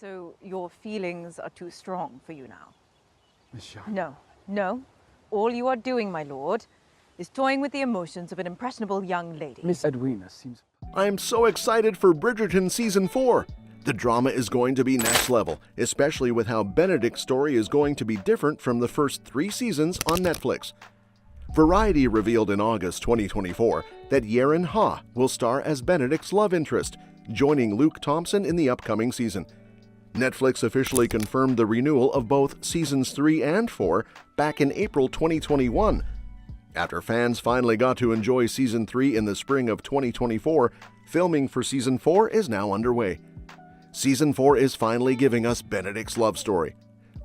So your feelings are too strong for you now? Miss Shonda. No, no. All you are doing, my lord, is toying with the emotions of an impressionable young lady. Miss Edwina seems... I'm so excited for Bridgerton Season 4. The drama is going to be next level, especially with how Benedict's story is going to be different from the first 3 seasons on Netflix. Variety revealed in August 2024 that Yaren Ha will star as Benedict's love interest, joining Luke Thompson in the upcoming season. Netflix officially confirmed the renewal of both Seasons 3 and 4 back in April 2021. After fans finally got to enjoy Season 3 in the spring of 2024, filming for Season 4 is now underway. Season 4 is finally giving us Benedict's love story.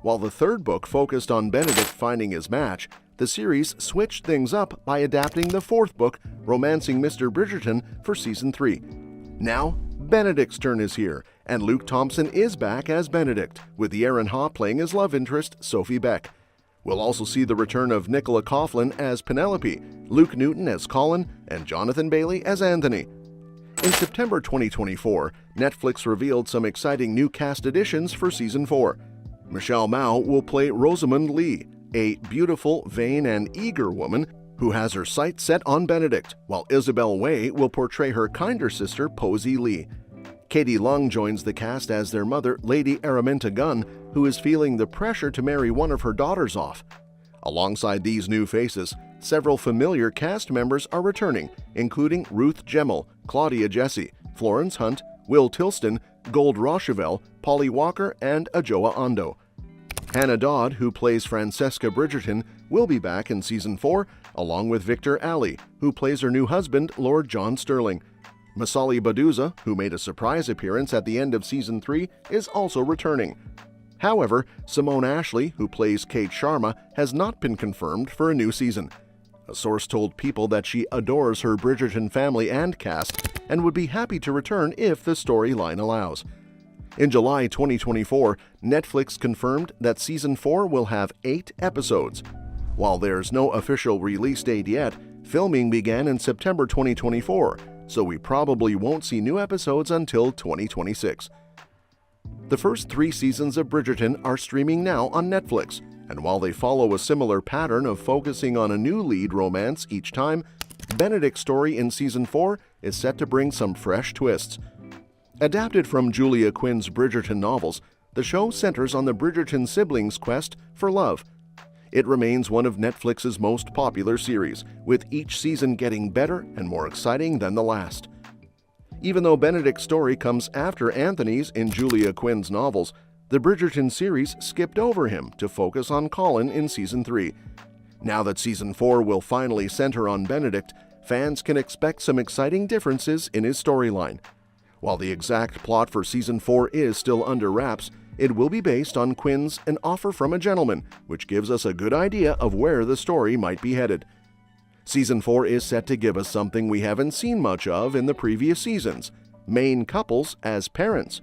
While the third book focused on Benedict finding his match, the series switched things up by adapting the fourth book, Romancing Mr. Bridgerton, for Season 3. Now, Benedict's turn is here, and Luke Thompson is back as Benedict, with Yaren Ha playing his love interest, Sophie Beck. We'll also see the return of Nicola Coughlan as Penelope, Luke Newton as Colin, and Jonathan Bailey as Anthony. In September 2024, Netflix revealed some exciting new cast additions for Season 4. Michelle Mao will play Rosamund Lee, a beautiful, vain, and eager woman who has her sights set on Benedict, while Isabel Wei will portray her kinder sister, Posey Lee. Katie Lung joins the cast as their mother, Lady Araminta Gunn, who is feeling the pressure to marry one of her daughters off. Alongside these new faces, several familiar cast members are returning, including Ruth Gemmell, Claudia Jessie, Florence Hunt, Will Tilston, Gold Rochevelle, Polly Walker, and Ajoa Ondo. Hannah Dodd, who plays Francesca Bridgerton, will be back in Season 4, along with Victor Alley, who plays her new husband, Lord John Sterling. Masali Baduza, who made a surprise appearance at the end of Season 3, is also returning. However, Simone Ashley, who plays Kate Sharma, has not been confirmed for a new season. A source told People that she adores her Bridgerton family and cast and would be happy to return if the storyline allows. In July 2024, Netflix confirmed that Season 4 will have 8 episodes. While there's no official release date yet, filming began in September 2024, so we probably won't see new episodes until 2026. The first 3 seasons of Bridgerton are streaming now on Netflix, and while they follow a similar pattern of focusing on a new lead romance each time, Benedict's story in Season 4 is set to bring some fresh twists. Adapted from Julia Quinn's Bridgerton novels, the show centers on the Bridgerton siblings' quest for love. It remains one of Netflix's most popular series, with each season getting better and more exciting than the last. Even though Benedict's story comes after Anthony's in Julia Quinn's novels, the Bridgerton series skipped over him to focus on Colin in Season 3. Now that Season 4 will finally center on Benedict, fans can expect some exciting differences in his storyline. While the exact plot for Season 4 is still under wraps, it will be based on Quinn's An Offer from a Gentleman, which gives us a good idea of where the story might be headed. Season 4 is set to give us something we haven't seen much of in the previous seasons: main couples as parents.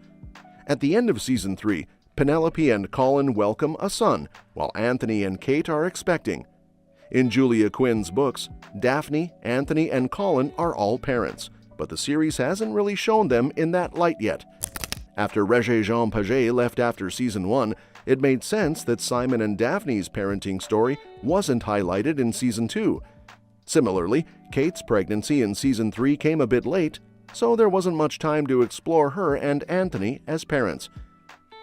At the end of Season 3, Penelope and Colin welcome a son, while Anthony and Kate are expecting. In Julia Quinn's books, Daphne, Anthony, and Colin are all parents, but the series hasn't really shown them in that light yet. After Rege-Jean left after Season 1, it made sense that Simon and Daphne's parenting story wasn't highlighted in Season 2. Similarly, Kate's pregnancy in Season 3 came a bit late, so there wasn't much time to explore her and Anthony as parents.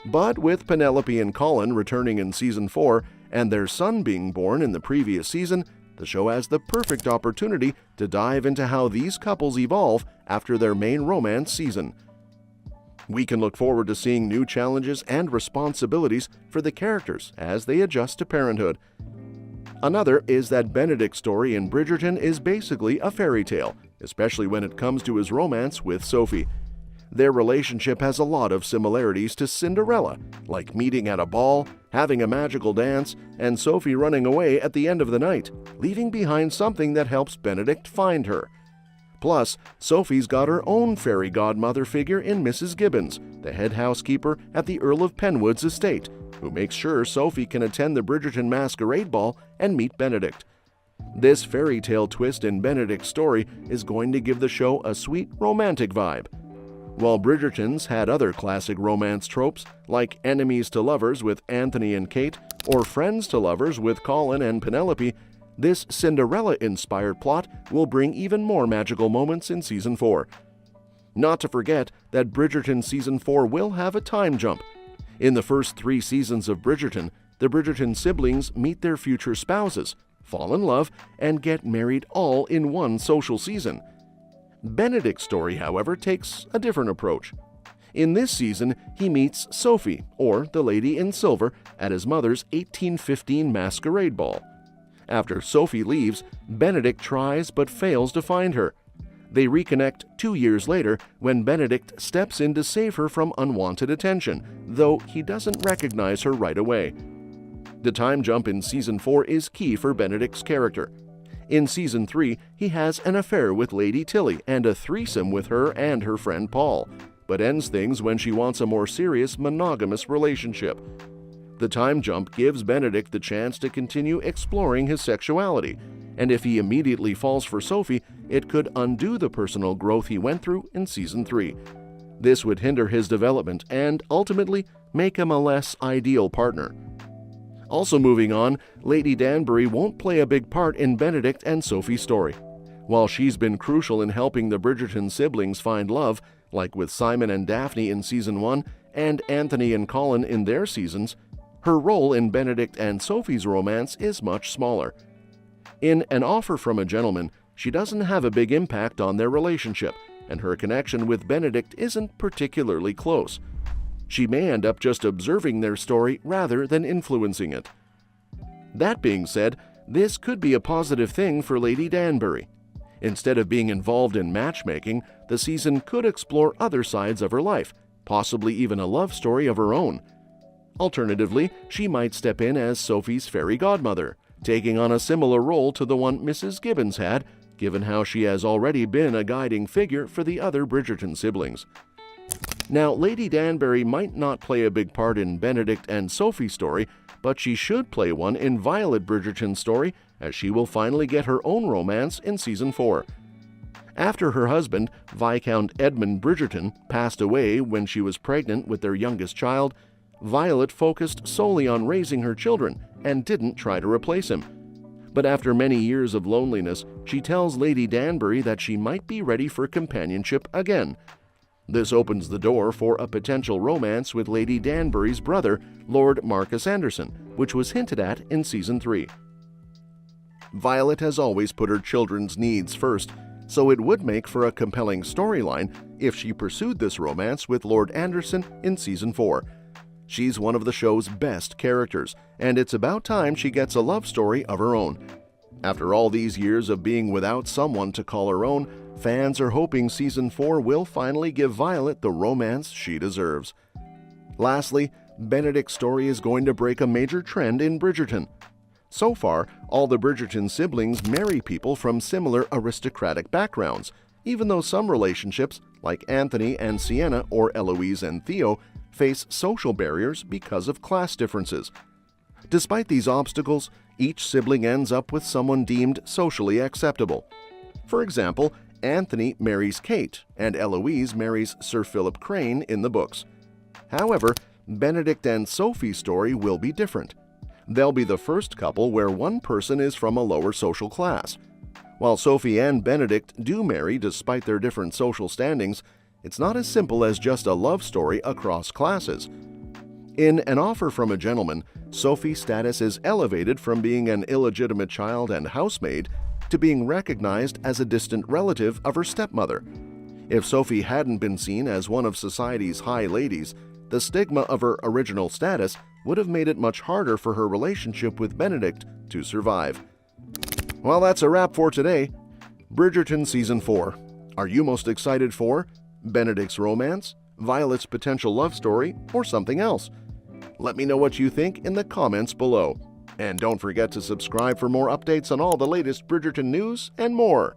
But with Penelope and Colin returning in Season 4 and their son being born in the previous season, the show has the perfect opportunity to dive into how these couples evolve after their main romance season. We can look forward to seeing new challenges and responsibilities for the characters as they adjust to parenthood. Another is that Benedict's story in Bridgerton is basically a fairy tale, especially when it comes to his romance with Sophie. Their relationship has a lot of similarities to Cinderella, like meeting at a ball, having a magical dance, and Sophie running away at the end of the night, leaving behind something that helps Benedict find her. Plus, Sophie's got her own fairy godmother figure in Mrs. Gibbons, the head housekeeper at the Earl of Penwood's estate, who makes sure Sophie can attend the Bridgerton masquerade ball and meet Benedict. This fairy tale twist in Benedict's story is going to give the show a sweet romantic vibe. While Bridgerton's had other classic romance tropes, like enemies to lovers with Anthony and Kate, or friends to lovers with Colin and Penelope, this Cinderella-inspired plot will bring even more magical moments in Season 4. Not to forget that Bridgerton Season 4 will have a time jump. In the first 3 seasons of Bridgerton, the Bridgerton siblings meet their future spouses, fall in love, and get married all in one social season. Benedict's story, however, takes a different approach. In this season, he meets Sophie, or the Lady in Silver, at his mother's 1815 masquerade ball. After Sophie leaves, Benedict tries but fails to find her. They reconnect 2 years later when Benedict steps in to save her from unwanted attention, though he doesn't recognize her right away. The time jump in Season 4 is key for Benedict's character. In Season 3, he has an affair with Lady Tilly and a threesome with her and her friend Paul, but ends things when she wants a more serious monogamous relationship. The time jump gives Benedict the chance to continue exploring his sexuality, and if he immediately falls for Sophie, it could undo the personal growth he went through in Season 3. This would hinder his development and, ultimately, make him a less ideal partner. Also moving on, Lady Danbury won't play a big part in Benedict and Sophie's story. While she's been crucial in helping the Bridgerton siblings find love, like with Simon and Daphne in Season 1 and Anthony and Colin in their seasons, her role in Benedict and Sophie's romance is much smaller. In An Offer from a Gentleman, she doesn't have a big impact on their relationship, and her connection with Benedict isn't particularly close. She may end up just observing their story rather than influencing it. That being said, this could be a positive thing for Lady Danbury. Instead of being involved in matchmaking, the season could explore other sides of her life, possibly even a love story of her own. Alternatively, she might step in as Sophie's fairy godmother, taking on a similar role to the one Mrs. Gibbons had, given how she has already been a guiding figure for the other Bridgerton siblings. Now, Lady Danbury might not play a big part in Benedict and Sophie's story, but she should play one in Violet Bridgerton's story, as she will finally get her own romance in Season 4. After her husband, Viscount Edmund Bridgerton, passed away when she was pregnant with their youngest child, Violet focused solely on raising her children and didn't try to replace him. But after many years of loneliness, she tells Lady Danbury that she might be ready for companionship again. This opens the door for a potential romance with Lady Danbury's brother, Lord Marcus Anderson, which was hinted at in Season 3. Violet has always put her children's needs first, so it would make for a compelling storyline if she pursued this romance with Lord Anderson in Season 4. She's one of the show's best characters, and it's about time she gets a love story of her own. After all these years of being without someone to call her own, fans are hoping Season 4 will finally give Violet the romance she deserves. Lastly, Benedict's story is going to break a major trend in Bridgerton. So far, all the Bridgerton siblings marry people from similar aristocratic backgrounds, even though some relationships, like Anthony and Sienna or Eloise and Theo, face social barriers because of class differences. Despite these obstacles, each sibling ends up with someone deemed socially acceptable. For example, Anthony marries Kate, and Eloise marries Sir Philip Crane in the books. However, Benedict and Sophie's story will be different. They'll be the first couple where one person is from a lower social class. While Sophie and Benedict do marry despite their different social standings, it's not as simple as just a love story across classes. In An Offer from a Gentleman, Sophie's status is elevated from being an illegitimate child and housemaid to being recognized as a distant relative of her stepmother. If Sophie hadn't been seen as one of society's high ladies, the stigma of her original status would have made it much harder for her relationship with Benedict to survive. Well, that's a wrap for today. Bridgerton Season 4. Are you most excited for Benedict's romance, Violet's potential love story, or something else? Let me know what you think in the comments below. And don't forget to subscribe for more updates on all the latest Bridgerton news and more.